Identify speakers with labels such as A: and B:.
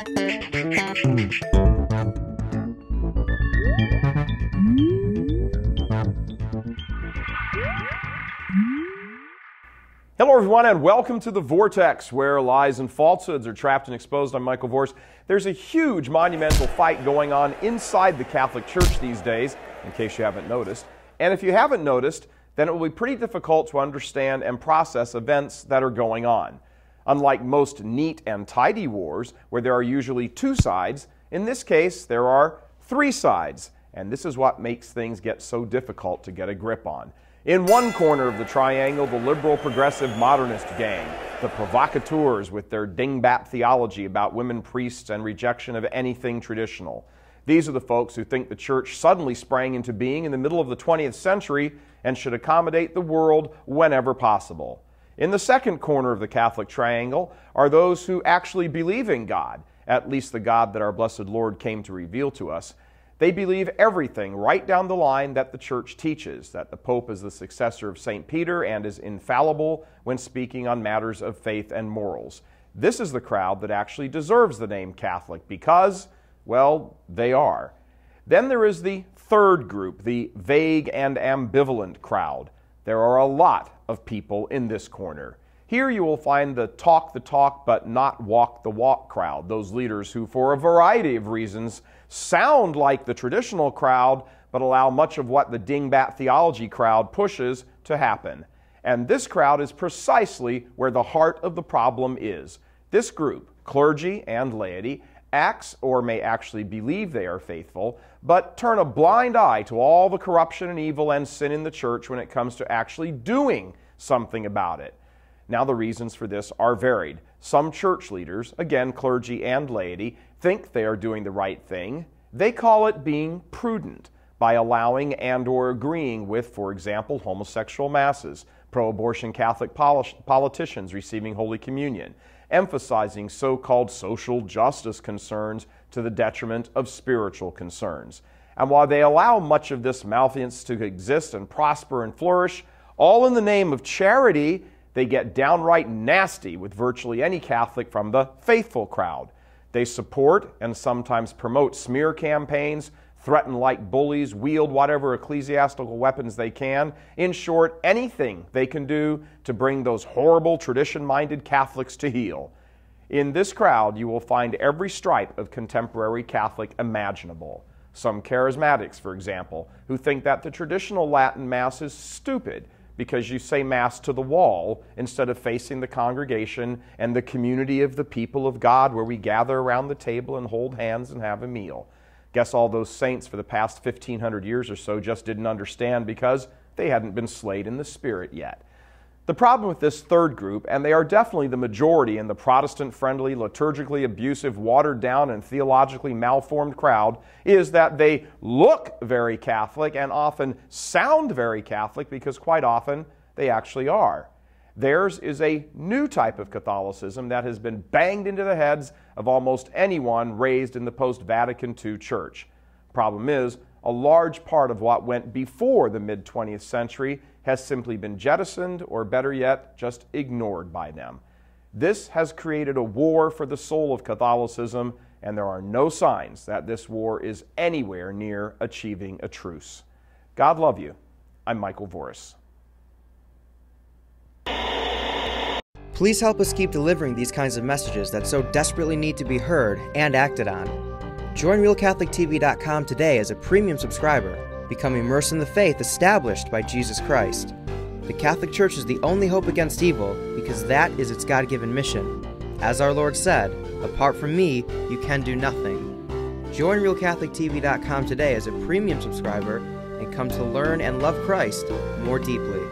A: Hello everyone and welcome to The Vortex, where lies and falsehoods are trapped and exposed. I'm Michael Voris. There's a huge monumental fight going on inside the Catholic Church these days, in case you haven't noticed. And if you haven't noticed, then it will be pretty difficult to understand and process events that are going on. Unlike most neat and tidy wars, where there are usually two sides, in this case there are three sides. And this is what makes things get so difficult to get a grip on. In one corner of the triangle, the liberal progressive modernist gang, the provocateurs with their dingbat theology about women priests and rejection of anything traditional. These are the folks who think the church suddenly sprang into being in the middle of the 20th century and should accommodate the world whenever possible. In the second corner of the Catholic triangle are those who actually believe in God, at least the God that our blessed Lord came to reveal to us. They believe everything right down the line that the Church teaches, that the Pope is the successor of St. Peter and is infallible when speaking on matters of faith and morals. This is the crowd that actually deserves the name Catholic because, well, they are. Then there is the third group, the vague and ambivalent crowd. There are a lot of people in this corner. Here you will find the talk but not walk the walk crowd, those leaders who, for a variety of reasons, sound like the traditional crowd, but allow much of what the dingbat theology crowd pushes to happen. And this crowd is precisely where the heart of the problem is. This group, clergy and laity, acts or may actually believe they are faithful, but turn a blind eye to all the corruption and evil and sin in the church when it comes to actually doing something about it. Now, the reasons for this are varied. Some church leaders, again clergy and laity, think they are doing the right thing. They call it being prudent by allowing and or agreeing with, for example, homosexual masses, pro-abortion Catholic politicians receiving Holy Communion, emphasizing so-called social justice concerns to the detriment of spiritual concerns. And while they allow much of this malfeasance to exist and prosper and flourish, all in the name of charity, they get downright nasty with virtually any Catholic from the faithful crowd. They support and sometimes promote smear campaigns, threaten like bullies, wield whatever ecclesiastical weapons they can. In short, anything they can do to bring those horrible tradition-minded Catholics to heel. In this crowd, you will find every stripe of contemporary Catholic imaginable. Some charismatics, for example, who think that the traditional Latin Mass is stupid because you say Mass to the wall instead of facing the congregation and the community of the people of God where we gather around the table and hold hands and have a meal. Guess all those saints for the past 1,500 years or so just didn't understand because they hadn't been slayed in the Spirit yet. The problem with this third group, and they are definitely the majority in the Protestant-friendly, liturgically abusive, watered-down, and theologically malformed crowd, is that they look very Catholic and often sound very Catholic because quite often they actually are. Theirs is a new type of Catholicism that has been banged into the heads of almost anyone raised in the post-Vatican II church. Problem is, a large part of what went before the mid-20th century has simply been jettisoned, or better yet, just ignored by them. This has created a war for the soul of Catholicism, and there are no signs that this war is anywhere near achieving a truce. God love you. I'm Michael Voris.
B: Please help us keep delivering these kinds of messages that so desperately need to be heard and acted on. Join RealCatholicTV.com today as a premium subscriber. Become immersed in the faith established by Jesus Christ. The Catholic Church is the only hope against evil because that is its God-given mission. As our Lord said, apart from me, you can do nothing. Join RealCatholicTV.com today as a premium subscriber and come to learn and love Christ more deeply.